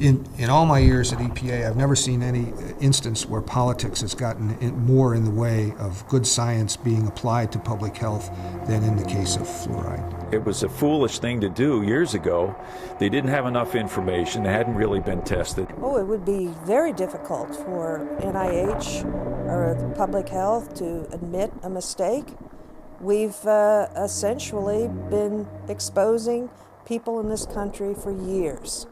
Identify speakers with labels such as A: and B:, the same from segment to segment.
A: In all my years at EPA, I've never seen any instance where politics has gotten more in the way of good science being applied to public health than in the case of fluoride.
B: It was a foolish thing to do years ago. They didn't have enough information. They hadn't really been tested.
C: Oh, it would be very difficult for NIH or public health to admit a mistake. We've essentially been exposing people in this country for years.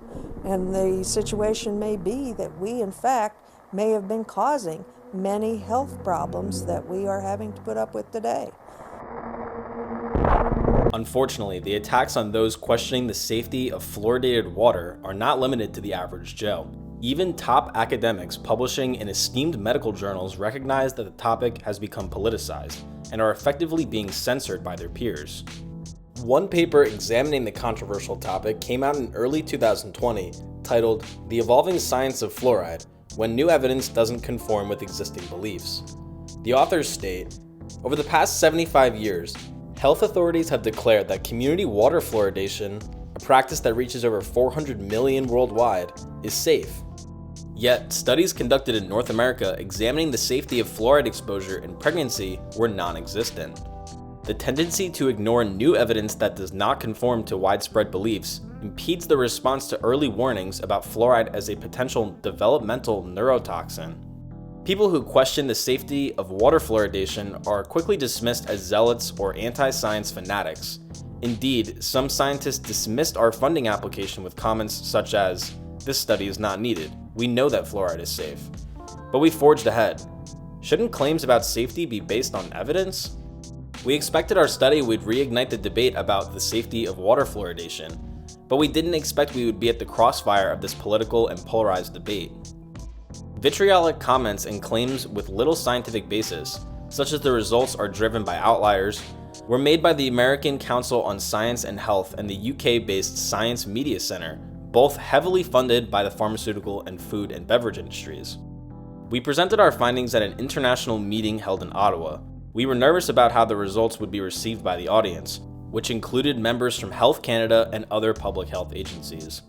C: And the situation may be that we, in fact, may have been causing many health problems that we are having to put up with today.
D: Unfortunately, the attacks on those questioning the safety of fluoridated water are not limited to the average Joe. Even top academics publishing in esteemed medical journals recognize that the topic has become politicized and are effectively being censored by their peers. One paper examining the controversial topic came out in early 2020, titled "The Evolving Science of Fluoride: When New Evidence Doesn't Conform with Existing Beliefs." The authors state, over the past 75 years, health authorities have declared that community water fluoridation, a practice that reaches over 400 million worldwide, is safe. Yet, studies conducted in North America examining the safety of fluoride exposure in pregnancy were non-existent. The tendency to ignore new evidence that does not conform to widespread beliefs impedes the response to early warnings about fluoride as a potential developmental neurotoxin. People who question the safety of water fluoridation are quickly dismissed as zealots or anti-science fanatics. Indeed, some scientists dismissed our funding application with comments such as, "This study is not needed. We know that fluoride is safe." But we forged ahead. Shouldn't claims about safety be based on evidence? We expected our study would reignite the debate about the safety of water fluoridation, but we didn't expect we would be at the crossfire of this political and polarized debate. Vitriolic comments and claims with little scientific basis, such as the results are driven by outliers, were made by the American Council on Science and Health and the UK-based Science Media Center, both heavily funded by the pharmaceutical and food and beverage industries. We presented our findings at an international meeting held in Ottawa. We were nervous about how the results would be received by the audience, which included members from Health Canada and other public health agencies.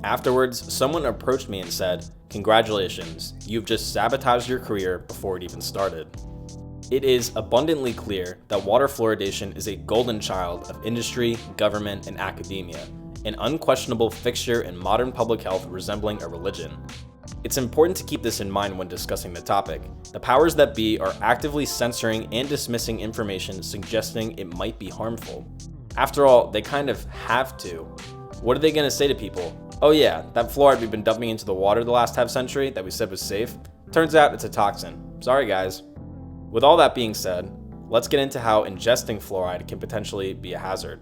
D: Afterwards, someone approached me and said, "Congratulations, you've just sabotaged your career before it even started." It is abundantly clear that water fluoridation is a golden child of industry, government, and academia, an unquestionable fixture in modern public health resembling a religion. It's important to keep this in mind when discussing the topic. The powers that be are actively censoring and dismissing information suggesting it might be harmful. After all, they kind of have to. What are they going to say to people? "Oh yeah, that fluoride we've been dumping into the water the last half century that we said was safe, turns out it's a toxin. Sorry guys." With all that being said, let's get into how ingesting fluoride can potentially be a hazard.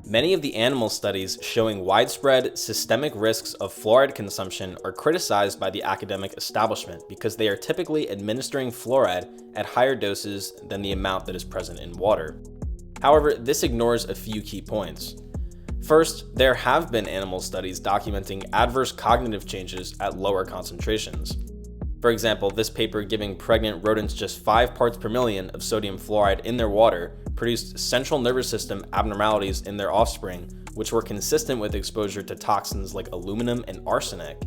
D: Many of the animal studies showing widespread systemic risks of fluoride consumption are criticized by the academic establishment because they are typically administering fluoride at higher doses than the amount that is present in water. However, this ignores a few key points. First, there have been animal studies documenting adverse cognitive changes at lower concentrations. For example, this paper giving pregnant rodents just 5 parts per million of sodium fluoride in their water produced central nervous system abnormalities in their offspring, which were consistent with exposure to toxins like aluminum and arsenic.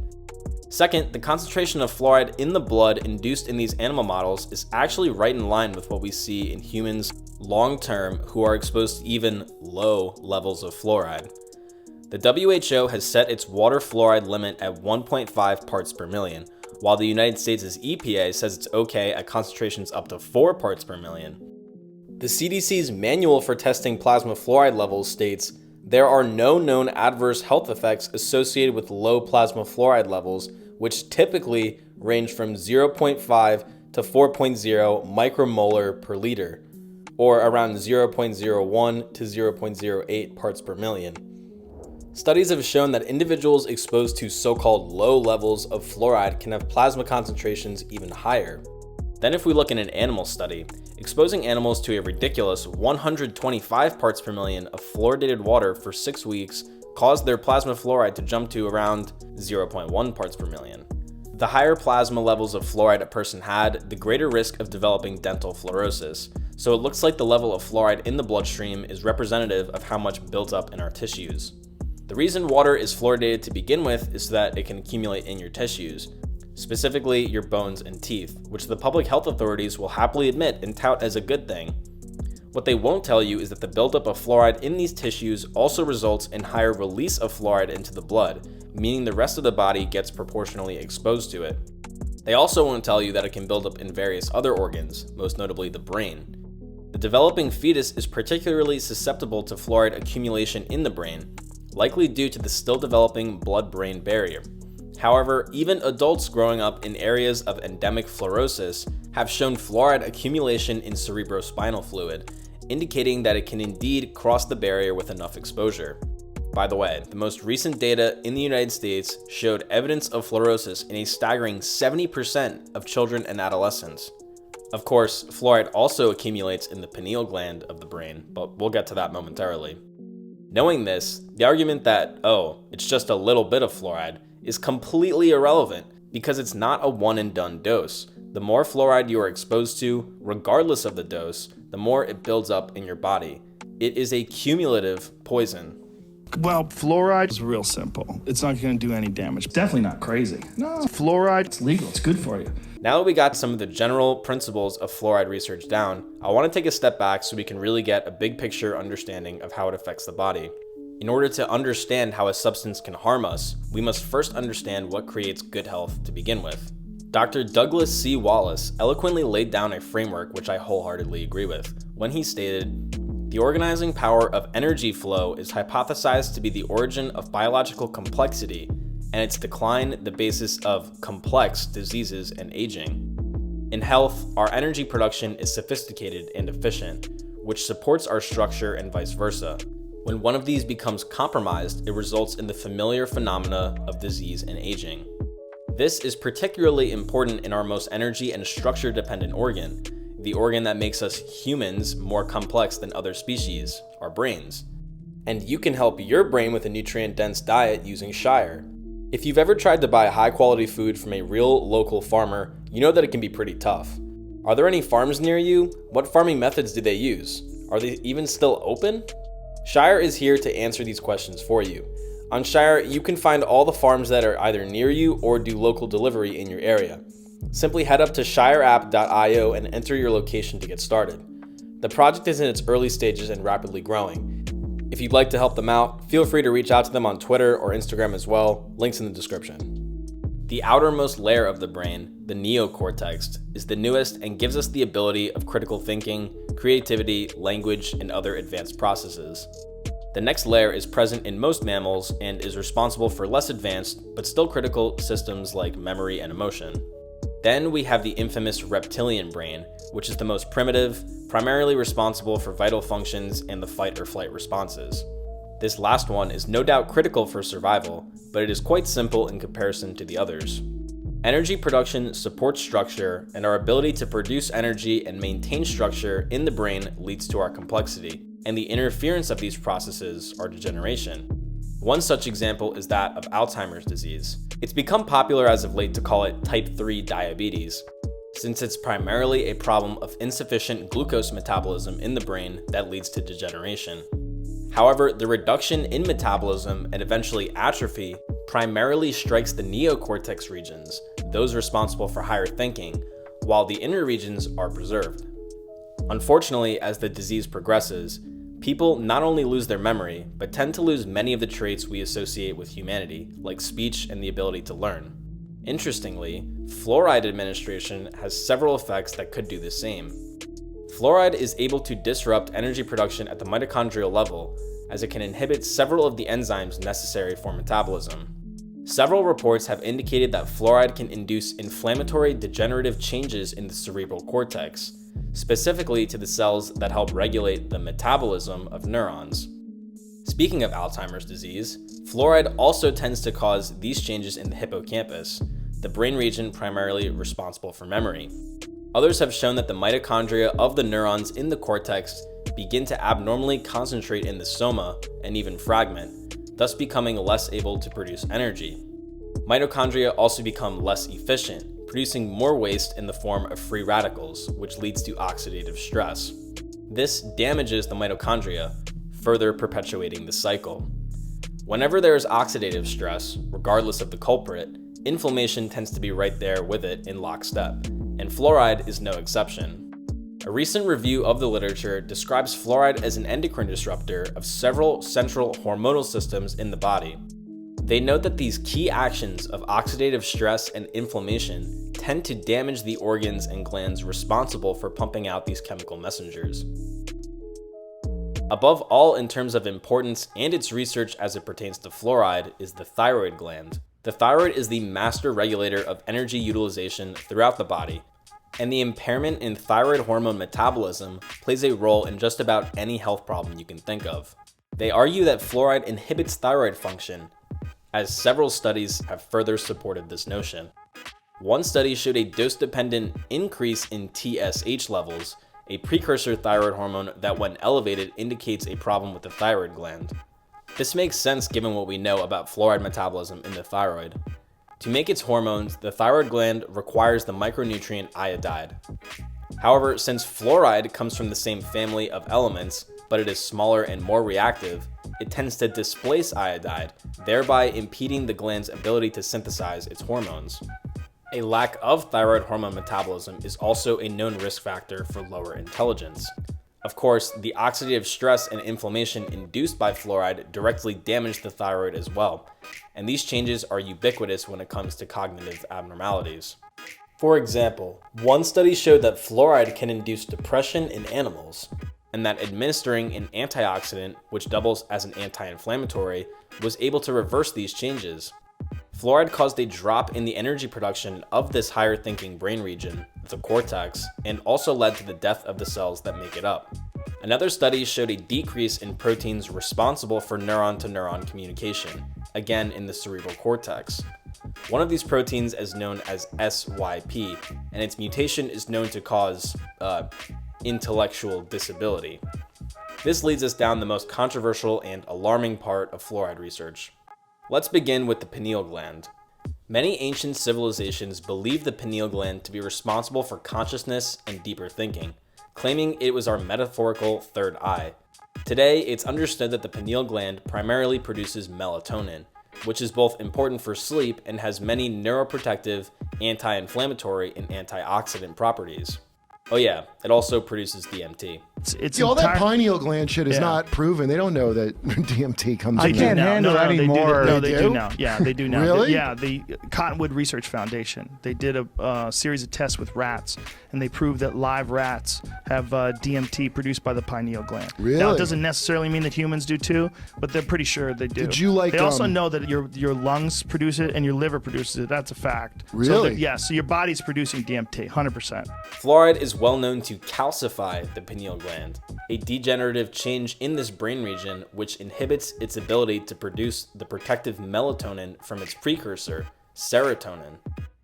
D: Second, the concentration of fluoride in the blood induced in these animal models is actually right in line with what we see in humans long-term who are exposed to even low levels of fluoride. The WHO has set its water fluoride limit at 1.5 parts per million, while the United States' EPA says it's okay at concentrations up to 4 parts per million. The CDC's manual for testing plasma fluoride levels states, "There are no known adverse health effects associated with low plasma fluoride levels, which typically range from 0.5 to 4.0 micromolar per liter, or around 0.01 to 0.08 parts per million. Studies have shown that individuals exposed to so-called low levels of fluoride can have plasma concentrations even higher. Then if we look at an animal study, exposing animals to a ridiculous 125 parts per million of fluoridated water for 6 weeks caused their plasma fluoride to jump to around 0.1 parts per million. The higher plasma levels of fluoride a person had, the greater risk of developing dental fluorosis. So it looks like the level of fluoride in the bloodstream is representative of how much builds up in our tissues. The reason water is fluoridated to begin with is so that it can accumulate in your tissues, specifically your bones and teeth, which the public health authorities will happily admit and tout as a good thing. What they won't tell you is that the buildup of fluoride in these tissues also results in higher release of fluoride into the blood, meaning the rest of the body gets proportionally exposed to it. They also won't tell you that it can build up in various other organs, most notably the brain. The developing fetus is particularly susceptible to fluoride accumulation in the brain, likely due to the still developing blood-brain barrier. However, even adults growing up in areas of endemic fluorosis have shown fluoride accumulation in cerebrospinal fluid, indicating that it can indeed cross the barrier with enough exposure. By the way, the most recent data in the United States showed evidence of fluorosis in a staggering 70% of children and adolescents. Of course, fluoride also accumulates in the pineal gland of the brain, but we'll get to that momentarily. Knowing this, the argument that, oh, it's just a little bit of fluoride is completely irrelevant because it's not a one and done dose. The more fluoride you are exposed to, regardless of the dose, the more it builds up in your body. It is a cumulative poison.
E: Well, fluoride is real simple. It's not going to do any damage. Definitely not crazy. No, fluoride, it's legal. It's good for you.
D: Now that we got some of the general principles of fluoride research down, I want to take a step back so we can really get a big picture understanding of how it affects the body. In order to understand how a substance can harm us, we must first understand what creates good health to begin with. Dr. Douglas C. Wallace eloquently laid down a framework which I wholeheartedly agree with, when he stated, "The organizing power of energy flow is hypothesized to be the origin of biological complexity, and its decline the basis of complex diseases and aging. In health, our energy production is sophisticated and efficient, which supports our structure and vice versa. When one of these becomes compromised, it results in the familiar phenomena of disease and aging. This is particularly important in our most energy and structure dependent organ, the organ that makes us humans more complex than other species, our brains. And you can help your brain with a nutrient-dense diet using Shire. If you've ever tried to buy high-quality food from a real local farmer, you know that it can be pretty tough. Are there any farms near you? What farming methods do they use? Are they even still open? Shire is here to answer these questions for you. On Shire, you can find all the farms that are either near you or do local delivery in your area. Simply head up to shireapp.io and enter your location to get started. The project is in its early stages and rapidly growing. If you'd like to help them out, feel free to reach out to them on Twitter or Instagram as well, links in the description. The outermost layer of the brain, the neocortex, is the newest and gives us the ability of critical thinking, creativity, language, and other advanced processes. The next layer is present in most mammals and is responsible for less advanced, but still critical systems like memory and emotion. Then we have the infamous reptilian brain, which is the most primitive, primarily responsible for vital functions and the fight or flight responses. This last one is no doubt critical for survival, but it is quite simple in comparison to the others. Energy production supports structure, and our ability to produce energy and maintain structure in the brain leads to our complexity, and the interference of these processes are degeneration. One such example is that of Alzheimer's disease. It's become popular as of late to call it type 3 diabetes, since it's primarily a problem of insufficient glucose metabolism in the brain that leads to degeneration. However, the reduction in metabolism and eventually atrophy primarily strikes the neocortex regions, those responsible for higher thinking, while the inner regions are preserved. Unfortunately, as the disease progresses, people not only lose their memory, but tend to lose many of the traits we associate with humanity, like speech and the ability to learn. Interestingly, fluoride administration has several effects that could do the same. Fluoride is able to disrupt energy production at the mitochondrial level, as it can inhibit several of the enzymes necessary for metabolism. Several reports have indicated that fluoride can induce inflammatory degenerative changes in the cerebral cortex, specifically to the cells that help regulate the metabolism of neurons. Speaking of Alzheimer's disease, fluoride also tends to cause these changes in the hippocampus, the brain region primarily responsible for memory. Others have shown that the mitochondria of the neurons in the cortex begin to abnormally concentrate in the soma and even fragment, thus becoming less able to produce energy. Mitochondria also become less efficient, producing more waste in the form of free radicals, which leads to oxidative stress. This damages the mitochondria, further perpetuating the cycle. Whenever there is oxidative stress, regardless of the culprit, inflammation tends to be right there with it in lockstep, and fluoride is no exception. A recent review of the literature describes fluoride as an endocrine disruptor of several central hormonal systems in the body. They note that these key actions of oxidative stress and inflammation tend to damage the organs and glands responsible for pumping out these chemical messengers. Above all in terms of importance and its research as it pertains to fluoride is the thyroid gland. The thyroid is the master regulator of energy utilization throughout the body, and the impairment in thyroid hormone metabolism plays a role in just about any health problem you can think of. They argue that fluoride inhibits thyroid function, as several studies have further supported this notion. One study showed a dose-dependent increase in TSH levels, a precursor thyroid hormone that when elevated indicates a problem with the thyroid gland. This makes sense given what we know about fluoride metabolism in the thyroid. To make its hormones, the thyroid gland requires the micronutrient iodide. However, since fluoride comes from the same family of elements, but it is smaller and more reactive, it tends to displace iodide, thereby impeding the gland's ability to synthesize its hormones. A lack of thyroid hormone metabolism is also a known risk factor for lower intelligence. Of course, the oxidative stress and inflammation induced by fluoride directly damage the thyroid as well, and these changes are ubiquitous when it comes to cognitive abnormalities. For example, one study showed that fluoride can induce depression in animals, and that administering an antioxidant, which doubles as an anti-inflammatory, was able to reverse these changes. Fluoride caused a drop in the energy production of this higher thinking brain region, the cortex, and also led to the death of the cells that make it up. Another study showed a decrease in proteins responsible for neuron-to-neuron communication, again in the cerebral cortex. One of these proteins is known as SYP, and its mutation is known to cause intellectual disability. This leads us down the most controversial and alarming part of fluoride research. Let's begin with the pineal gland. Many ancient civilizations believed the pineal gland to be responsible for consciousness and deeper thinking, claiming it was our metaphorical third eye. Today, it's understood that the pineal gland primarily produces melatonin, which is both important for sleep and has many neuroprotective, anti-inflammatory, and antioxidant properties. Oh yeah, it also produces DMT.
F: See, all that pineal gland shit is not proven. They don't know that DMT comes in.
E: I can't handle
F: any more.
E: They do now. Yeah, they do now.
F: Really?
E: The Cottonwood Research Foundation, they did a series of tests with rats, and they proved that live rats have DMT produced by the pineal gland.
F: Really?
E: Now, it doesn't necessarily mean that humans do too, but they're pretty sure they do.
F: Did you like?
E: They also know that your lungs produce it and your liver produces it. That's a fact.
F: Really?
E: So your body's producing DMT, 100%.
D: Fluoride is well known to calcify the pineal gland, a degenerative change in this brain region which inhibits its ability to produce the protective melatonin from its precursor, serotonin.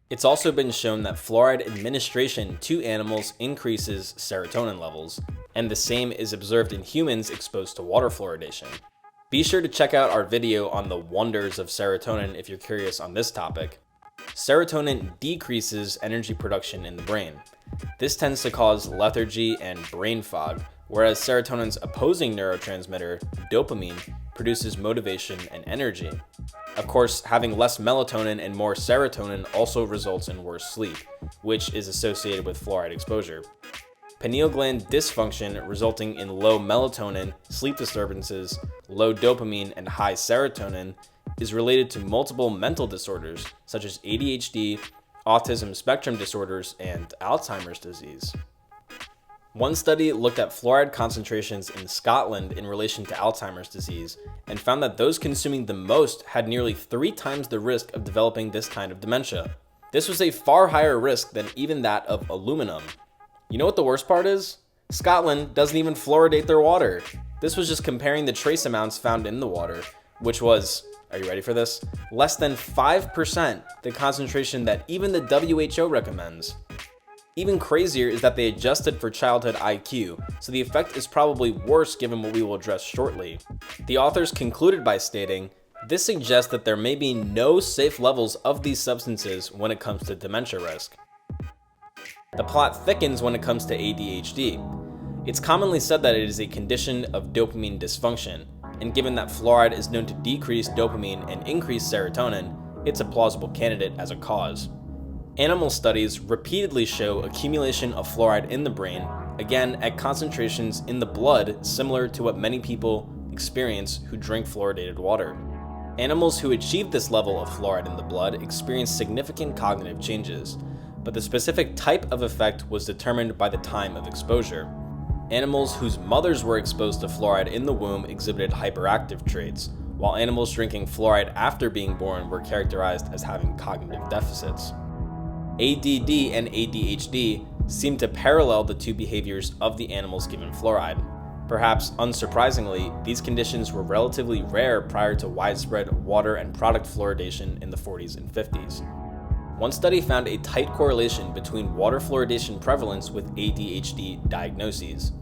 D: It's also been shown that fluoride administration to animals increases serotonin levels, and the same is observed in humans exposed to water fluoridation. Be sure to check out our video on the wonders of serotonin if you're curious on this topic. Serotonin decreases energy production in the brain. This tends to cause lethargy and brain fog, whereas serotonin's opposing neurotransmitter, dopamine, produces motivation and energy. Of course, having less melatonin and more serotonin also results in worse sleep, which is associated with fluoride exposure. Pineal gland dysfunction resulting in low melatonin, sleep disturbances, low dopamine, and high serotonin is related to multiple mental disorders such as ADHD, autism spectrum disorders, and Alzheimer's disease. One study looked at fluoride concentrations in Scotland in relation to Alzheimer's disease and found that those consuming the most had nearly 3 times the risk of developing this kind of dementia. This was a far higher risk than even that of aluminum. You know what the worst part is? Scotland doesn't even fluoridate their water. This was just comparing the trace amounts found in the water, which was, are you ready for this? Less than 5% the concentration that even the WHO recommends. Even crazier is that they adjusted for childhood IQ, so the effect is probably worse given what we will address shortly. The authors concluded by stating, this suggests that there may be no safe levels of these substances when it comes to dementia risk. The plot thickens when it comes to ADHD. It's commonly said that it is a condition of dopamine dysfunction, And given that fluoride is known to decrease dopamine and increase serotonin, it's a plausible candidate as a cause. Animal studies repeatedly show accumulation of fluoride in the brain, again at concentrations in the blood similar to what many people experience who drink fluoridated water. Animals who achieved this level of fluoride in the blood experienced significant cognitive changes, but the specific type of effect was determined by the time of exposure. Animals whose mothers were exposed to fluoride in the womb exhibited hyperactive traits, while animals drinking fluoride after being born were characterized as having cognitive deficits. ADD and ADHD seem to parallel the two behaviors of the animals given fluoride. Perhaps unsurprisingly, these conditions were relatively rare prior to widespread water and product fluoridation in the 40s and 50s. One study found a tight correlation between water fluoridation prevalence with ADHD diagnoses.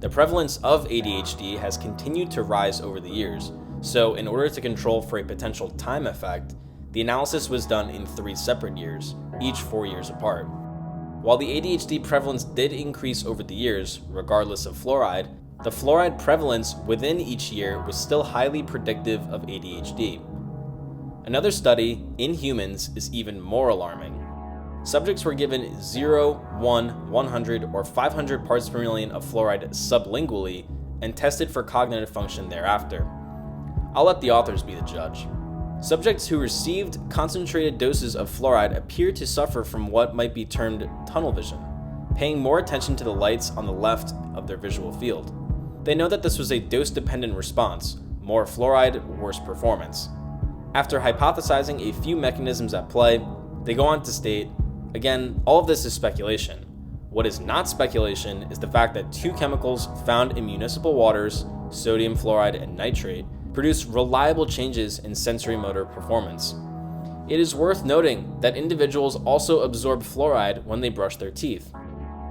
D: The prevalence of ADHD has continued to rise over the years, so in order to control for a potential time effect, the analysis was done in 3 separate years, each 4 years apart. While the ADHD prevalence did increase over the years, regardless of fluoride, the fluoride prevalence within each year was still highly predictive of ADHD. Another study in humans is even more alarming. Subjects were given 0, 1, 100, or 500 parts per million of fluoride sublingually and tested for cognitive function thereafter. I'll let the authors be the judge. Subjects who received concentrated doses of fluoride appear to suffer from what might be termed tunnel vision, paying more attention to the lights on the left of their visual field. They know that this was a dose-dependent response, more fluoride, worse performance. After hypothesizing a few mechanisms at play, they go on to state, again, all of this is speculation. What is not speculation is the fact that 2 chemicals found in municipal waters, sodium fluoride and nitrate, produce reliable changes in sensory motor performance. It is worth noting that individuals also absorb fluoride when they brush their teeth.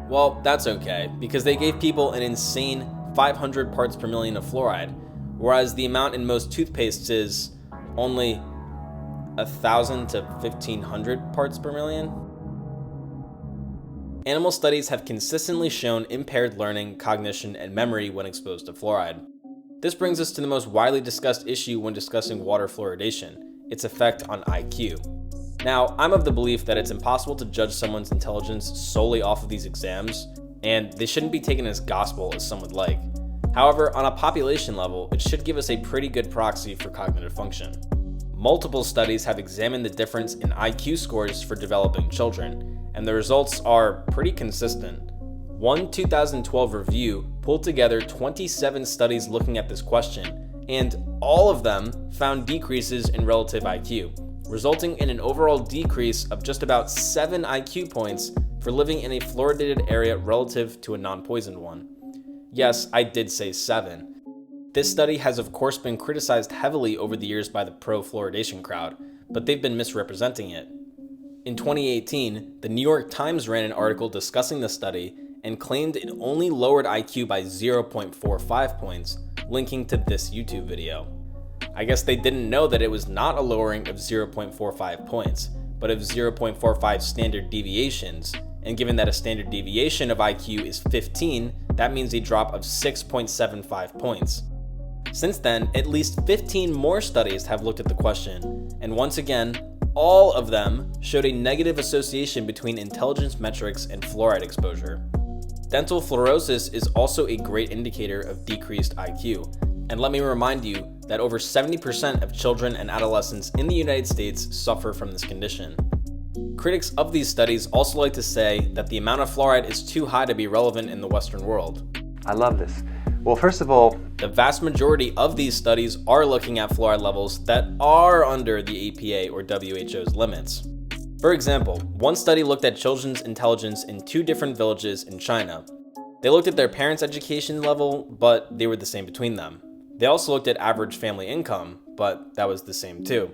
D: Well, that's okay, because they gave people an insane 500 parts per million of fluoride, whereas the amount in most toothpastes is only 1,000 to 1,500 parts per million. Animal studies have consistently shown impaired learning, cognition, and memory when exposed to fluoride. This brings us to the most widely discussed issue when discussing water fluoridation, its effect on IQ. Now, I'm of the belief that it's impossible to judge someone's intelligence solely off of these exams, and they shouldn't be taken as gospel as some would like. However, on a population level, it should give us a pretty good proxy for cognitive function. Multiple studies have examined the difference in IQ scores for developing children, and the results are pretty consistent. One 2012 review pulled together 27 studies looking at this question, and all of them found decreases in relative IQ, resulting in an overall decrease of just about 7 IQ points for living in a fluoridated area relative to a non-poisoned one. Yes, I did say 7. This study has of course been criticized heavily over the years by the pro-fluoridation crowd, but they've been misrepresenting it. In 2018, the New York Times ran an article discussing the study and claimed it only lowered IQ by 0.45 points, linking to this YouTube video. I guess they didn't know that it was not a lowering of 0.45 points, but of 0.45 standard deviations, and given that a standard deviation of IQ is 15, that means a drop of 6.75 points. Since then, at least 15 more studies have looked at the question, and once again, all of them showed a negative association between intelligence metrics and fluoride exposure. Dental fluorosis is also a great indicator of decreased IQ, and let me remind you that over 70% of children and adolescents in the United States suffer from this condition. Critics of these studies also like to say that the amount of fluoride is too high to be relevant in the Western world.
G: I love this. Well, first of all,
D: the vast majority of these studies are looking at fluoride levels that are under the EPA or WHO's limits. For example, one study looked at children's intelligence in 2 different villages in China. They looked at their parents' education level, but they were the same between them. They also looked at average family income, but that was the same too.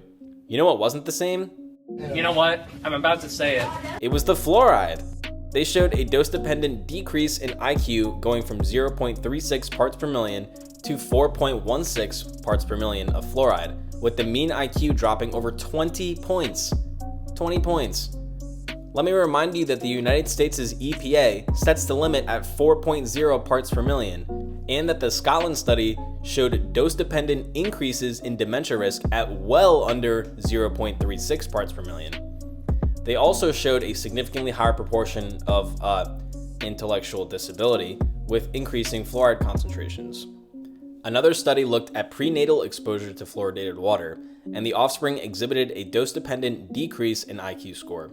D: You know what wasn't the same?
H: You know what? I'm about to say it.
D: It was the fluoride. They showed a dose-dependent decrease in IQ going from 0.36 parts per million to 4.16 parts per million of fluoride, with the mean IQ dropping over 20 points. 20 points. Let me remind you that the United States' EPA sets the limit at 4.0 parts per million, and that the Scotland study showed dose-dependent increases in dementia risk at well under 0.36 parts per million. They also showed a significantly higher proportion of intellectual disability with increasing fluoride concentrations. Another study looked at prenatal exposure to fluoridated water, and the offspring exhibited a dose-dependent decrease in IQ score.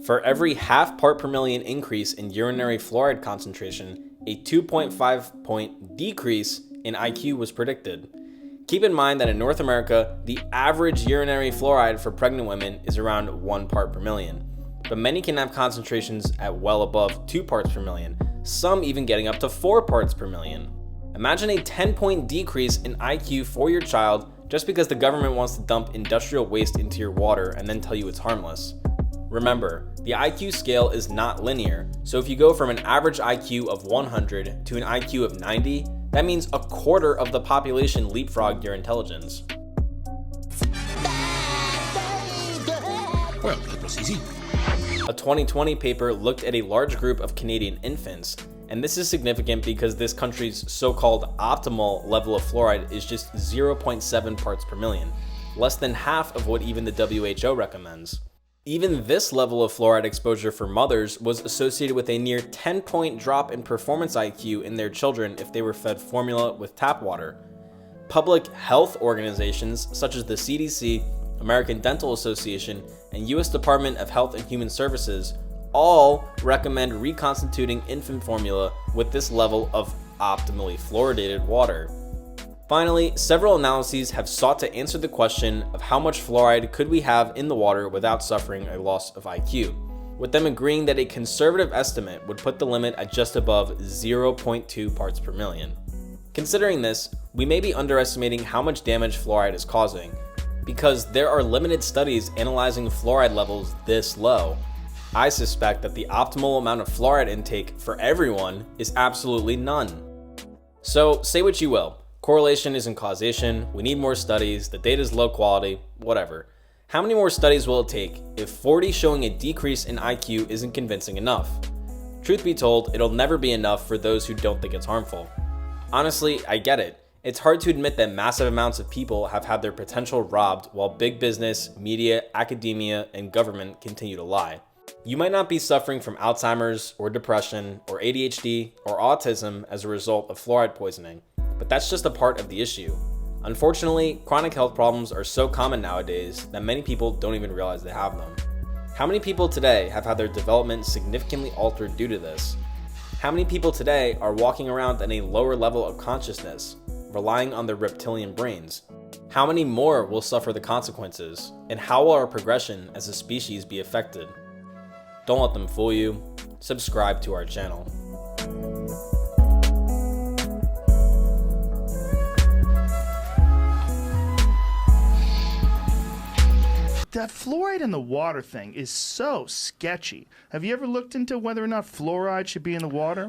D: For every half part per million increase in urinary fluoride concentration, a 2.5 point decrease in IQ was predicted. Keep in mind that in North America, the average urinary fluoride for pregnant women is around 1 part per million, but many can have concentrations at well above 2 parts per million, some even getting up to 4 parts per million. Imagine a 10-point decrease in IQ for your child just because the government wants to dump industrial waste into your water and then tell you it's harmless. Remember, the IQ scale is not linear, so if you go from an average IQ of 100 to an IQ of 90, that means a quarter of the population leapfrogged your intelligence.
I: Well, that was easy.
D: A 2020 paper looked at a large group of Canadian infants, and this is significant because this country's so-called optimal level of fluoride is just 0.7 parts per million, less than half of what even the WHO recommends. Even this level of fluoride exposure for mothers was associated with a near 10-point drop in performance IQ in their children if they were fed formula with tap water. Public health organizations such as the CDC, American Dental Association, and U.S. Department of Health and Human Services all recommend reconstituting infant formula with this level of optimally fluoridated water. Finally, several analyses have sought to answer the question of how much fluoride could we have in the water without suffering a loss of IQ, with them agreeing that a conservative estimate would put the limit at just above 0.2 parts per million. Considering this, we may be underestimating how much damage fluoride is causing, because there are limited studies analyzing fluoride levels this low. I suspect that the optimal amount of fluoride intake for everyone is absolutely none. So say what you will, correlation isn't causation, we need more studies, the data is low quality, whatever. How many more studies will it take if 40 showing a decrease in IQ isn't convincing enough? Truth be told, it'll never be enough for those who don't think it's harmful. Honestly, I get it. It's hard to admit that massive amounts of people have had their potential robbed while big business, media, academia, and government continue to lie. You might not be suffering from Alzheimer's or depression or ADHD or autism as a result of fluoride poisoning, but that's just a part of the issue. Unfortunately, chronic health problems are so common nowadays that many people don't even realize they have them. How many people today have had their development significantly altered due to this? How many people today are walking around in a lower level of consciousness, relying on their reptilian brains? How many more will suffer the consequences? And how will our progression as a species be affected? Don't let them fool you. Subscribe to our channel.
E: That fluoride in the water thing is so sketchy. Have you ever looked into whether or not fluoride should be in the water?